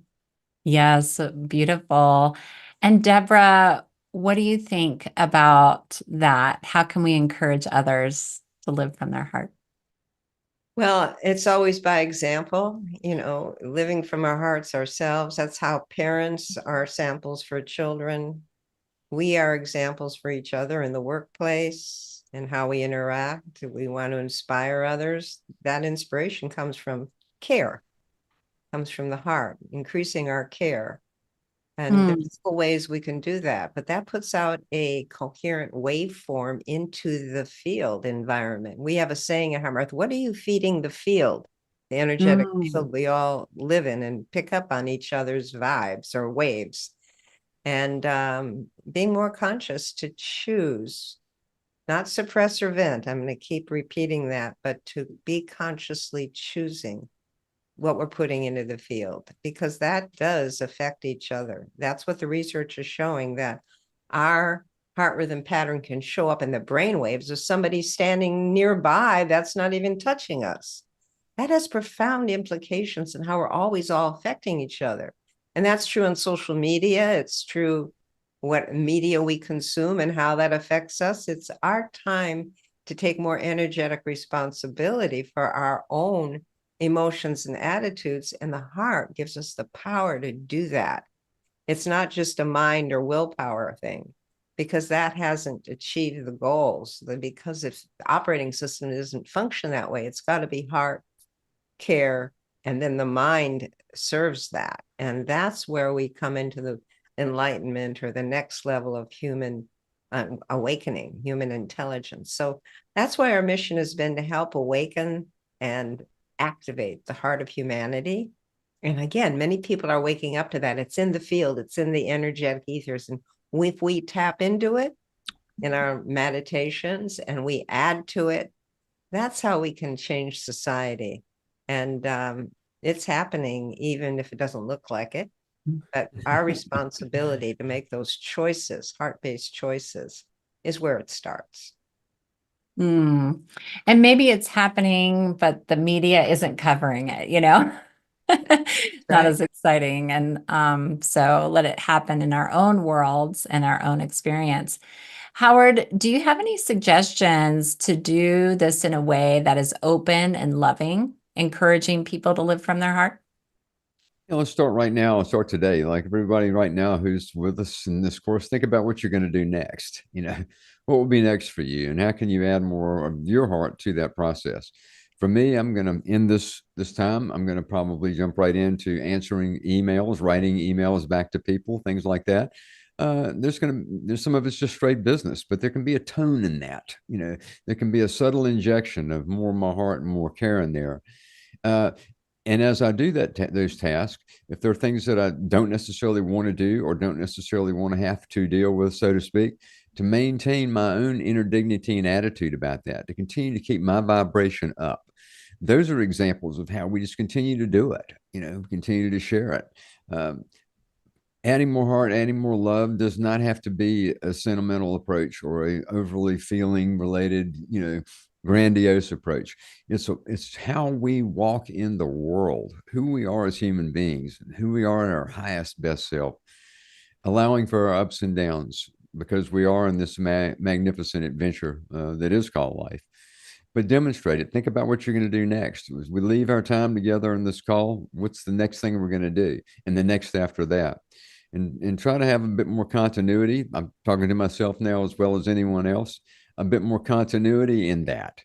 yes, beautiful. And Deborah, what do you think about that? How can we encourage others to live from their heart? Well, it's always by example, you know, living from our hearts ourselves. That's how parents are samples for children. We are examples for each other in the workplace and how we interact. We want to inspire others. That inspiration comes from care, comes from the heart, increasing our care. And there's ways we can do that, but that puts out a coherent waveform into the field environment. We have a saying at HeartMath, what are you feeding the field? The energetic field we all live in and pick up on each other's vibes or waves. And being more conscious to choose, not suppress or vent. I'm going to keep repeating that, but to be consciously choosing what we're putting into the field, because that does affect each other. That's what the research is showing, that our heart rhythm pattern can show up in the brain waves of somebody standing nearby that's not even touching us. That has profound implications in how we're always all affecting each other. And that's true on social media. It's true what media we consume and how that affects us. It's our time to take more energetic responsibility for our own emotions and attitudes, and the heart gives us the power to do that. It's not just a mind or willpower thing. because that hasn't achieved the goals. Because if the operating system doesn't function that way, it's got to be heart, care, and then the mind serves that. And that's where we come into the enlightenment or the next level of human awakening, human intelligence. So that's why our mission has been to help awaken and activate the heart of humanity. And again, many people are waking up to that. It's in the field, it's in the energetic ethers. And if we tap into it in our meditations and we add to it, that's how we can change society. And it's happening, even if it doesn't look like it. But our responsibility to make those choices, heart-based choices, is where it starts. And maybe it's happening, but the media isn't covering it, not Right. as exciting. And so let it happen in our own worlds and our own experience. Howard, do you have any suggestions to do this in a way that is open and loving, encouraging people to live from their heart? Let's start right now. Start today. Like everybody right now who's with us in this course, think about what you're going to do next. What will be next for you, and how can you add more of your heart to that process? For me, I'm going to end this time. I'm going to probably jump right into answering emails, writing emails back to people, things like that. There's some of it's just straight business, but there can be a tone in that. There can be a subtle injection of more of my heart and more care in there. And as I do those tasks, if there are things that I don't necessarily want to do or don't necessarily want to have to deal with, so to speak, to maintain my own inner dignity and attitude about that, to continue to keep my vibration up. Those are examples of how we just continue to do it, continue to share it. Adding more heart, adding more love does not have to be a sentimental approach or a overly feeling related, grandiose approach. It's how we walk in the world, who we are as human beings, who we are in our highest, best self, allowing for our ups and downs, because we are in this magnificent adventure that is called life. But demonstrate it. Think about what you're going to do next. As we leave our time together in this call, what's the next thing we're going to do? And the next after that. And try to have a bit more continuity. I'm talking to myself now as well as anyone else. A bit more continuity in that.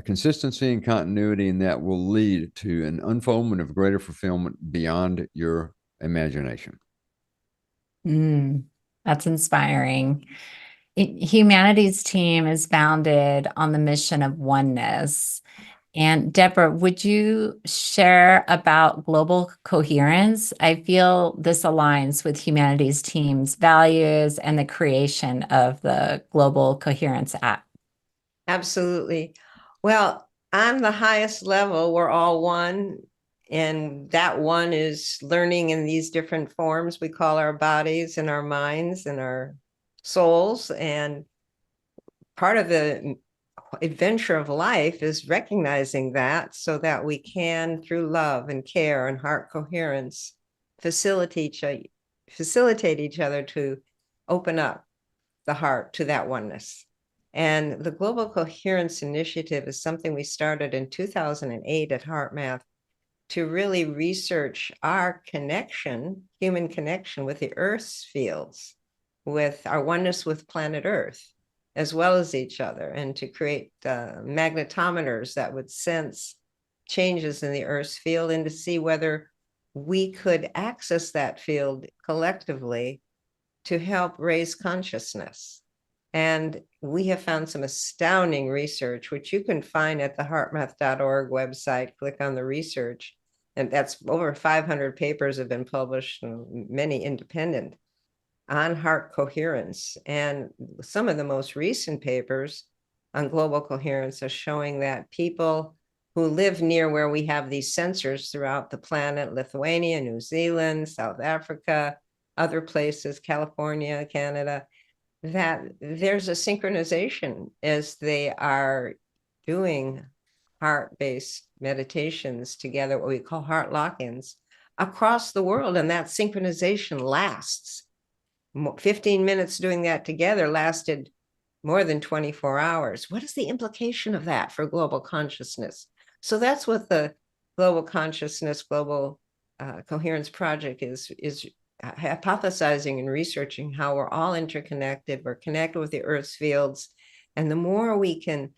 Consistency and continuity in that will lead to an unfoldment of greater fulfillment beyond your imagination. That's inspiring. Humanity's team is founded on the mission of oneness. And Deborah, would you share about global coherence? I feel this aligns with Humanity's team's values and the creation of the Global Coherence Act. Absolutely. Well, on the highest level, we're all one. And that one is learning in these different forms we call our bodies and our minds and our souls. And part of the adventure of life is recognizing that, so that we can, through love and care and heart coherence, facilitate each other to open up the heart to that oneness. And the Global Coherence Initiative is something we started in 2008 at HeartMath to really research our connection, human connection with the Earth's fields, with our oneness with planet Earth, as well as each other, and to create magnetometers that would sense changes in the Earth's field and to see whether we could access that field collectively to help raise consciousness. And we have found some astounding research, which you can find at the heartmath.org website. Click on the research. And that's over 500 papers have been published, and many independent, on heart coherence. And some of the most recent papers on global coherence are showing that people who live near where we have these sensors throughout the planet, Lithuania, New Zealand, South Africa, other places, California, Canada, that there's a synchronization as they are doing heart-based meditations together, what we call heart lock-ins, across the world. And that synchronization lasts. 15 minutes doing that together lasted more than 24 hours. What is the implication of that for global consciousness? So that's what the Global Consciousness, Global Coherence Project is hypothesizing and researching how we're all interconnected. We're connected with the Earth's fields. And the more we can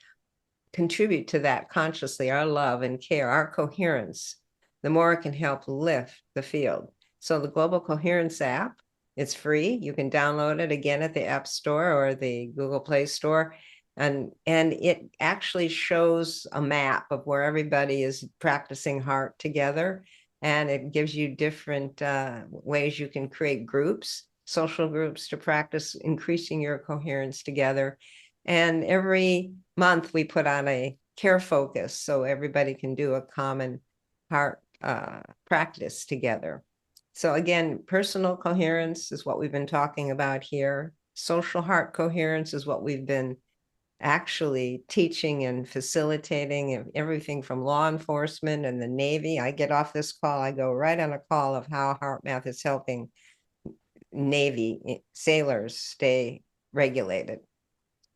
contribute to that consciously, our love and care, our coherence, the more it can help lift the field. So the Global Coherence app, it's free. You can download it again at the App Store or the Google Play Store. And it actually shows a map of where everybody is practicing heart together. And it gives you different ways you can create groups, social groups, to practice increasing your coherence together. And every month we put on a care focus so everybody can do a common heart practice together. So again, personal coherence is what we've been talking about here. Social heart coherence is what we've been actually teaching and facilitating, everything from law enforcement and the Navy. I get off this call, I go right on a call of how HeartMath is helping Navy sailors stay regulated.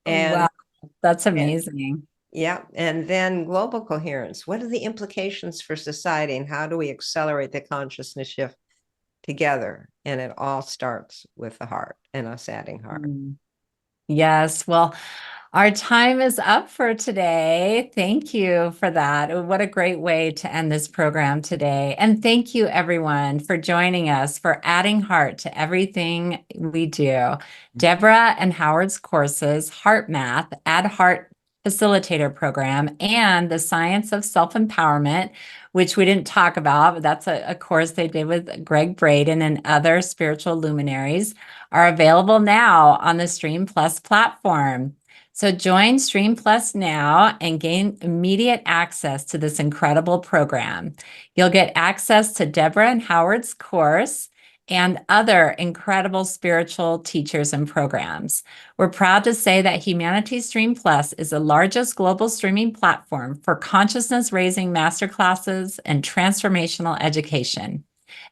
And Wow, that's amazing. yeah, and then global coherence. What are the implications for society, and how do we accelerate the consciousness shift together? And it all starts with the heart and us adding heart. Yes. Well, our time is up for today. Thank you for that. What a great way to end this program today. And thank you, everyone, for joining us, for adding heart to everything we do. Deborah and Howard's courses, HeartMath, Add Heart Facilitator Program, and the Science of Self-Empowerment, which we didn't talk about, but that's a course they did with Greg Braden and other spiritual luminaries, are available now on the Stream Plus platform. So join Stream Plus now and gain immediate access to this incredible program. You'll get access to Deborah and Howard's course and other incredible spiritual teachers and programs. We're proud to say that Humanity Stream Plus is the largest global streaming platform for consciousness-raising masterclasses and transformational education.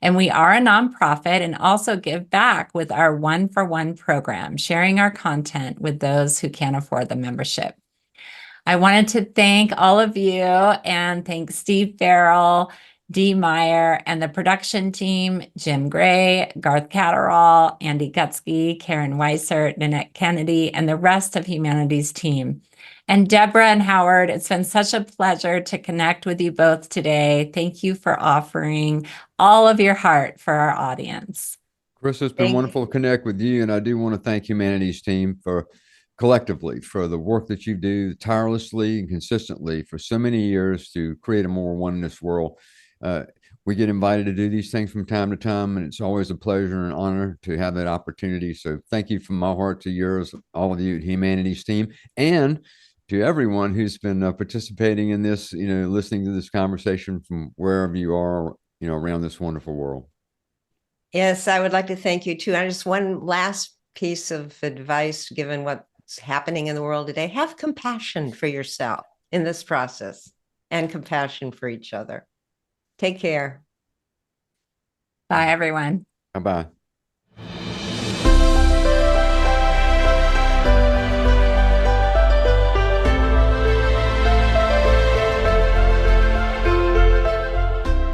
And we are a nonprofit and also give back with our 1-for-1 program, sharing our content with those who can't afford the membership. I wanted to thank all of you and thank Steve Farrell, Dee Meyer, and the production team, Jim Gray, Garth Catterall, Andy Gutsky, Karen Weissert, Nanette Kennedy, and the rest of Humanity's team. And Deborah and Howard, it's been such a pleasure to connect with you both today. Thank you for offering all of your heart for our audience. Chris, it's been wonderful to connect with you. And I do want to thank Humanity's team for collectively for the work that you do tirelessly and consistently for so many years to create a more oneness world. We get invited to do these things from time to time, and it's always a pleasure and honor to have that opportunity. So thank you from my heart to yours, all of you at Humanity's team, and to everyone who's been participating in this, listening to this conversation from wherever you are, around this wonderful world. Yes, I would like to thank you too. And just one last piece of advice, given what's happening in the world today: have compassion for yourself in this process and compassion for each other. Take care. Bye, everyone. Bye-bye.